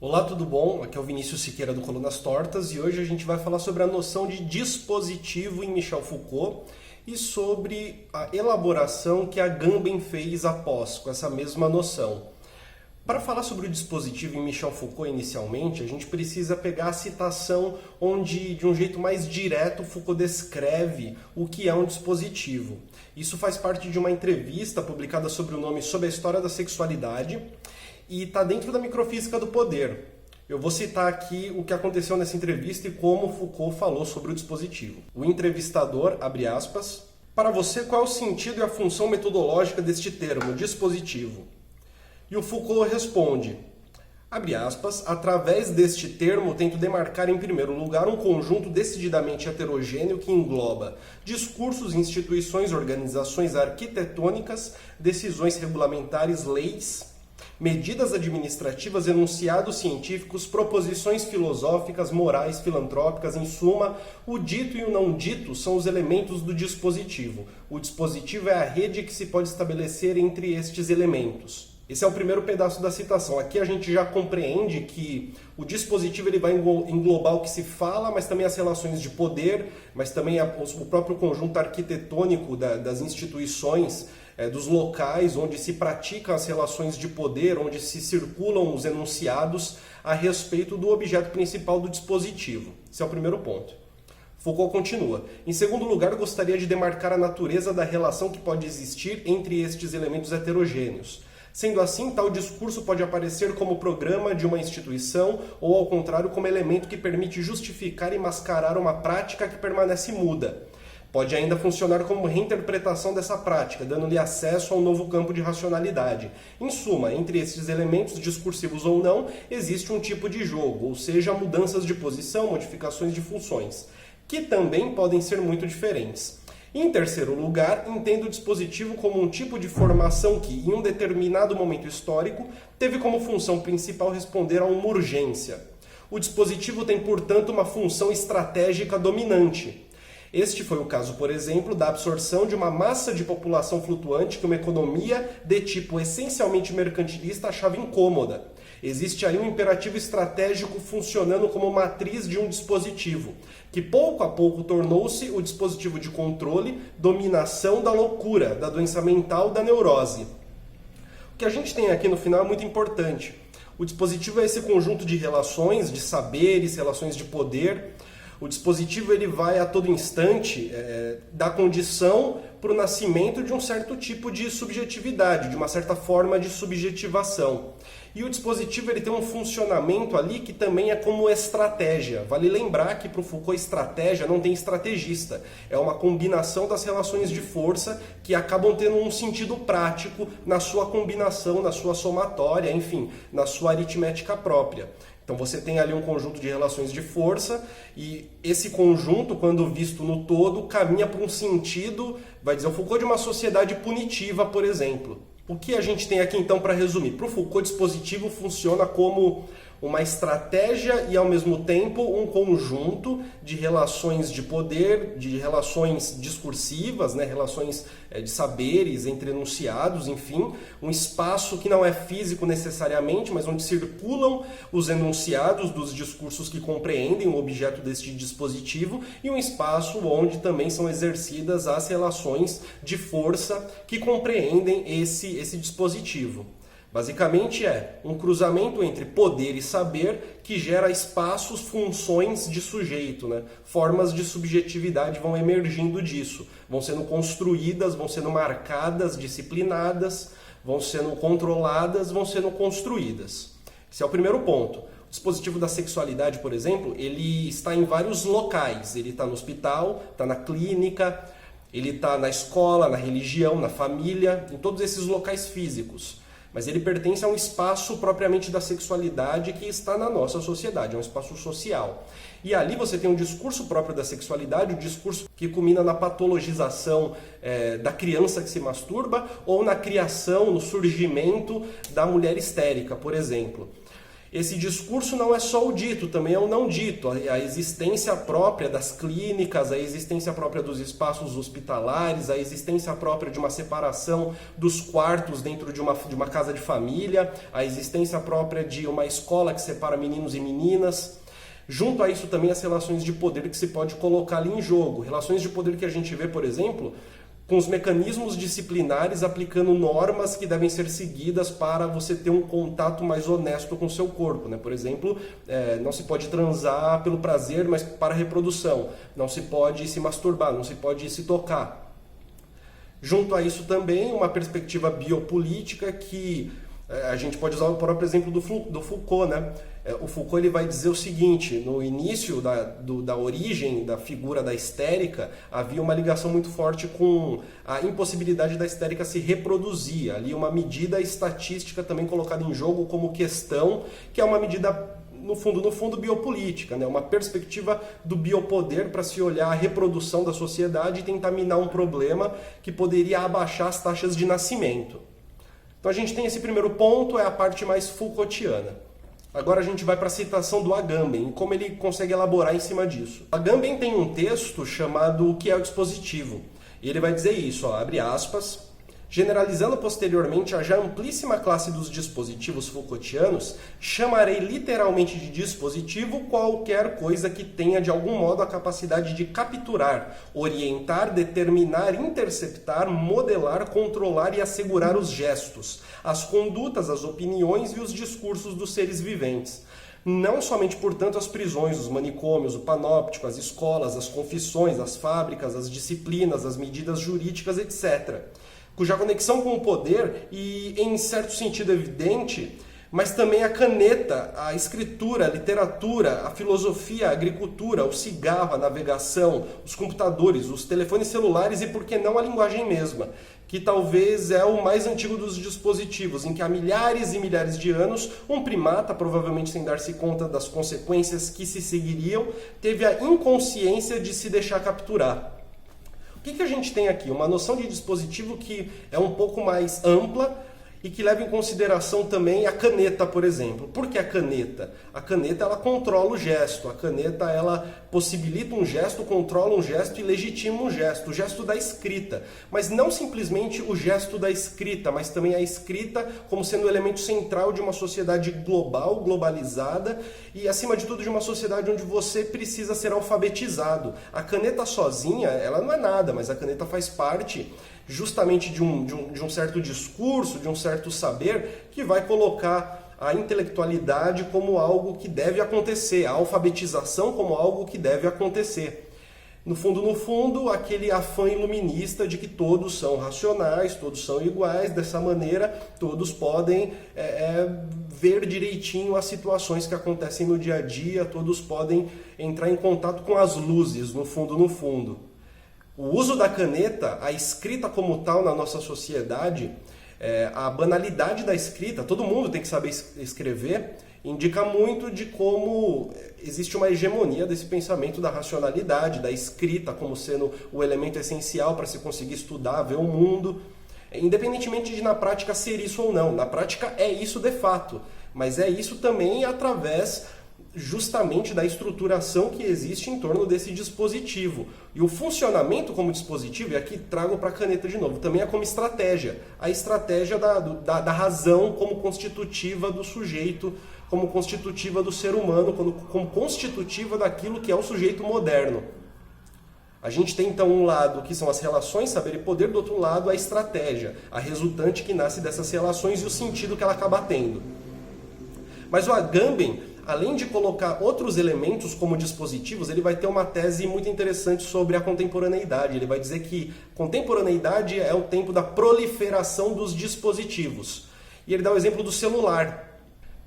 Olá, tudo bom? Aqui é o Vinícius Siqueira do Colunas Tortas e hoje a gente vai falar sobre a noção de dispositivo em Michel Foucault e sobre a elaboração que a Agamben fez após com essa mesma noção. Para falar sobre o dispositivo em Michel Foucault inicialmente, a gente precisa pegar a citação onde, de um jeito mais direto, Foucault descreve o que é um dispositivo. Isso faz parte de uma entrevista publicada sob o nome Sobre a História da Sexualidade, e está dentro da microfísica do poder. Eu vou citar aqui o que aconteceu nessa entrevista e como Foucault falou sobre o dispositivo. O entrevistador, abre aspas, para você qual é o sentido e a função metodológica deste termo, dispositivo? E o Foucault responde, abre aspas, através deste termo tento demarcar em primeiro lugar um conjunto decididamente heterogêneo que engloba discursos, instituições, organizações arquitetônicas, decisões regulamentares, leis, medidas administrativas, enunciados científicos, proposições filosóficas, morais, filantrópicas, em suma, o dito e o não dito são os elementos do dispositivo. O dispositivo é a rede que se pode estabelecer entre estes elementos. Esse é o primeiro pedaço da citação. Aqui a gente já compreende que o dispositivo ele vai englobar o que se fala, mas também as relações de poder, mas também o próprio conjunto arquitetônico das instituições, dos locais onde se praticam as relações de poder, onde se circulam os enunciados a respeito do objeto principal do dispositivo. Esse é o primeiro ponto. Foucault continua. Em segundo lugar, gostaria de demarcar a natureza da relação que pode existir entre estes elementos heterogêneos. Sendo assim, tal discurso pode aparecer como programa de uma instituição ou, ao contrário, como elemento que permite justificar e mascarar uma prática que permanece muda. Pode ainda funcionar como reinterpretação dessa prática, dando-lhe acesso a um novo campo de racionalidade. Em suma, entre esses elementos, discursivos ou não, existe um tipo de jogo, ou seja, mudanças de posição, modificações de funções, que também podem ser muito diferentes. Em terceiro lugar, entendo o dispositivo como um tipo de formação que, em um determinado momento histórico, teve como função principal responder a uma urgência. O dispositivo tem, portanto, uma função estratégica dominante. Este foi o caso, por exemplo, da absorção de uma massa de população flutuante que uma economia de tipo essencialmente mercantilista achava incômoda. Existe aí um imperativo estratégico funcionando como matriz de um dispositivo, que pouco a pouco tornou-se o dispositivo de controle, dominação da loucura, da doença mental, da neurose. O que a gente tem aqui no final é muito importante. O dispositivo é esse conjunto de relações, de saberes, relações de poder. O dispositivo ele vai a todo instante dar condição para o nascimento de um certo tipo de subjetividade, de uma certa forma de subjetivação. E o dispositivo ele tem um funcionamento ali que também é como estratégia. Vale lembrar que para o Foucault estratégia não tem estrategista. É uma combinação das relações de força que acabam tendo um sentido prático na sua combinação, na sua somatória, enfim, na sua aritmética própria. Então você tem ali um conjunto de relações de força e esse conjunto, quando visto no todo, caminha para um sentido, vai dizer o Foucault, de uma sociedade punitiva, por exemplo. O que a gente tem aqui então para resumir? Para o Foucault, o dispositivo funciona como uma estratégia e ao mesmo tempo um conjunto de relações de poder, de relações discursivas, relações de saberes entre enunciados, enfim, um espaço que não é físico necessariamente, mas onde circulam os enunciados dos discursos que compreendem o objeto deste dispositivo e um espaço onde também são exercidas as relações de força que compreendem esse dispositivo. Basicamente é um cruzamento entre poder e saber que gera espaços, funções de sujeito, Formas de subjetividade vão emergindo disso, vão sendo construídas, vão sendo marcadas, disciplinadas, vão sendo controladas, vão sendo construídas. Esse é o primeiro ponto. O dispositivo da sexualidade, por exemplo, ele está em vários locais. Ele está no hospital, está na clínica, ele está na escola, na religião, na família, em todos esses locais físicos. Mas ele pertence a um espaço propriamente da sexualidade que está na nossa sociedade, é um espaço social. E ali você tem um discurso próprio da sexualidade, um discurso que culmina na patologização da criança que se masturba ou na criação, no surgimento da mulher histérica, por exemplo. Esse discurso não é só o dito, também é o não dito. A existência própria das clínicas, a existência própria dos espaços hospitalares, a existência própria de uma separação dos quartos dentro de uma casa de família, a existência própria de uma escola que separa meninos e meninas. Junto a isso também as relações de poder que se pode colocar ali em jogo. Relações de poder que a gente vê, por exemplo, com os mecanismos disciplinares aplicando normas que devem ser seguidas para você ter um contato mais honesto com o seu corpo, né? Por exemplo, não se pode transar pelo prazer, mas para a reprodução. Não se pode se masturbar, não se pode se tocar. Junto a isso também uma perspectiva biopolítica que a gente pode usar o próprio exemplo do Foucault, né? O Foucault ele vai dizer o seguinte: no início da origem da figura da histérica, havia uma ligação muito forte com a impossibilidade da histérica se reproduzir. Ali uma medida estatística também colocada em jogo como questão, que é uma medida, no fundo, biopolítica, né? Uma perspectiva do biopoder para se olhar a reprodução da sociedade e tentar minar um problema que poderia abaixar as taxas de nascimento. Então a gente tem esse primeiro ponto, é a parte mais Foucaultiana. Agora a gente vai para a citação do Agamben e como ele consegue elaborar em cima disso. Agamben tem um texto chamado O que é o dispositivo? E ele vai dizer isso, ó, abre aspas, generalizando posteriormente a já amplíssima classe dos dispositivos Foucaultianos, chamarei literalmente de dispositivo qualquer coisa que tenha de algum modo a capacidade de capturar, orientar, determinar, interceptar, modelar, controlar e assegurar os gestos, as condutas, as opiniões e os discursos dos seres viventes. Não somente, portanto, as prisões, os manicômios, o panóptico, as escolas, as confissões, as fábricas, as disciplinas, as medidas jurídicas, etc., cuja conexão com o poder e, em certo sentido evidente, mas também a caneta, a escritura, a literatura, a filosofia, a agricultura, o cigarro, a navegação, os computadores, os telefones celulares e, por que não, a linguagem mesma, que talvez é o mais antigo dos dispositivos, em que há milhares e milhares de anos, um primata, provavelmente sem dar-se conta das consequências que se seguiriam, teve a inconsciência de se deixar capturar. O que a gente tem aqui? Uma noção de dispositivo que é um pouco mais ampla e que leva em consideração também a caneta, por exemplo. Por que a caneta? A caneta ela controla o gesto, a caneta ela possibilita um gesto, controla um gesto e legitima um gesto, o gesto da escrita. Mas não simplesmente o gesto da escrita, mas também a escrita como sendo o elemento central de uma sociedade global, globalizada e, acima de tudo, de uma sociedade onde você precisa ser alfabetizado. A caneta sozinha, ela não é nada, mas a caneta faz parte justamente de um certo discurso, de um certo saber que vai colocar a intelectualidade como algo que deve acontecer, a alfabetização como algo que deve acontecer. No fundo, aquele afã iluminista de que todos são racionais, todos são iguais, dessa maneira todos podem ver direitinho as situações que acontecem no dia a dia, todos podem entrar em contato com as luzes, no fundo. O uso da caneta, a escrita como tal na nossa sociedade, a banalidade da escrita, todo mundo tem que saber escrever, indica muito de como existe uma hegemonia desse pensamento da racionalidade, da escrita como sendo o elemento essencial para se conseguir estudar, ver o mundo, independentemente de na prática ser isso ou não. Na prática é isso de fato, mas é isso também através justamente da estruturação que existe em torno desse dispositivo. E o funcionamento como dispositivo, e aqui trago para a caneta de novo, também é como estratégia. A estratégia da razão como constitutiva do sujeito, como constitutiva do ser humano, como constitutiva daquilo que é o sujeito moderno. A gente tem então um lado que são as relações, saber e poder, do outro lado a estratégia, a resultante que nasce dessas relações e o sentido que ela acaba tendo. Mas o Agamben, além de colocar outros elementos como dispositivos, ele vai ter uma tese muito interessante sobre a contemporaneidade. Ele vai dizer que contemporaneidade é o tempo da proliferação dos dispositivos. E ele dá o exemplo do celular.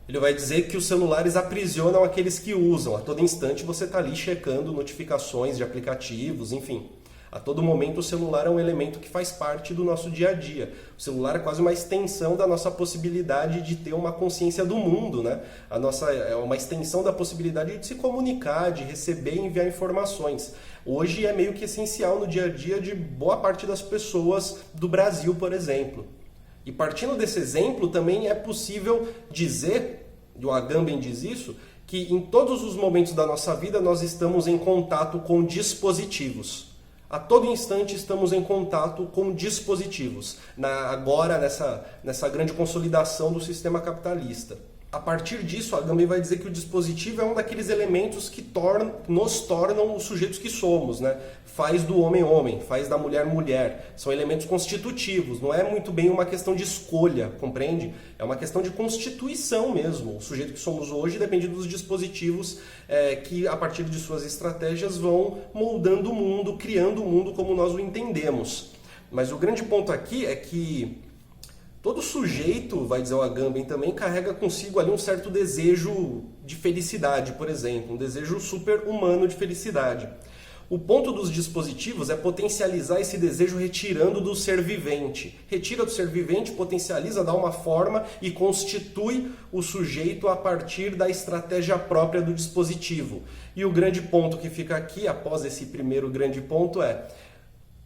Ele vai dizer que os celulares aprisionam aqueles que usam. A todo instante você está ali checando notificações de aplicativos, enfim. A todo momento o celular é um elemento que faz parte do nosso dia a dia. O celular é quase uma extensão da nossa possibilidade de ter uma consciência do mundo, né? É uma extensão da possibilidade de se comunicar, de receber e enviar informações. Hoje é meio que essencial no dia a dia de boa parte das pessoas do Brasil, por exemplo. E partindo desse exemplo, também é possível dizer e o Agamben diz isso, que em todos os momentos da nossa vida nós estamos em contato com dispositivos. A todo instante estamos em contato com dispositivos, agora nessa grande consolidação do sistema capitalista. A partir disso, a Agamben vai dizer que o dispositivo é um daqueles elementos que nos tornam os sujeitos que somos, né? Faz do homem homem, faz da mulher mulher. São elementos constitutivos, não é muito bem uma questão de escolha, compreende? É uma questão de constituição mesmo. O sujeito que somos hoje depende dos dispositivos que, a partir de suas estratégias, vão moldando o mundo, criando o mundo como nós o entendemos. Mas o grande ponto aqui é que todo sujeito, vai dizer o Agamben também, carrega consigo ali um certo desejo de felicidade, por exemplo, um desejo super-humano de felicidade. O ponto dos dispositivos é potencializar esse desejo retirando do ser vivente. Retira do ser vivente, potencializa, dá uma forma e constitui o sujeito a partir da estratégia própria do dispositivo. E o grande ponto que fica aqui, após esse primeiro grande ponto, é: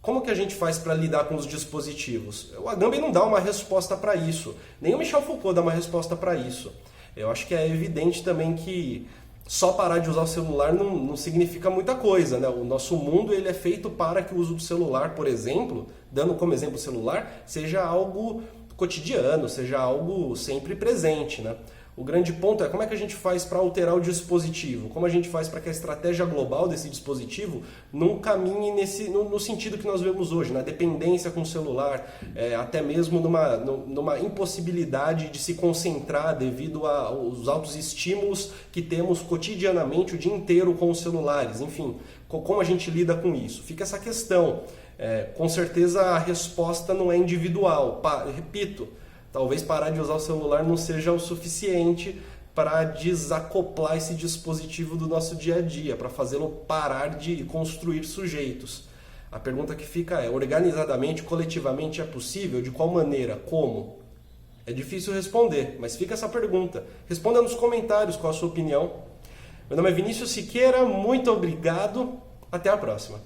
como que a gente faz para lidar com os dispositivos? O Agamben não dá uma resposta para isso. Nem o Michel Foucault dá uma resposta para isso. Eu acho que é evidente também que só parar de usar o celular não significa muita coisa, né? O nosso mundo ele é feito para que o uso do celular, por exemplo, dando como exemplo o celular, seja algo cotidiano, seja algo sempre presente, né? O grande ponto é como é que a gente faz para alterar o dispositivo, como a gente faz para que a estratégia global desse dispositivo não caminhe no sentido que nós vemos hoje, na dependência com o celular, até mesmo numa impossibilidade de se concentrar devido aos altos estímulos que temos cotidianamente o dia inteiro com os celulares. Enfim, como a gente lida com isso? Fica essa questão. Com certeza a resposta não é individual. Repito, talvez parar de usar o celular não seja o suficiente para desacoplar esse dispositivo do nosso dia a dia, para fazê-lo parar de construir sujeitos. A pergunta que fica é: organizadamente, coletivamente é possível? De qual maneira? Como? É difícil responder, mas fica essa pergunta. Responda nos comentários qual a sua opinião. Meu nome é Vinícius Siqueira, muito obrigado, até a próxima.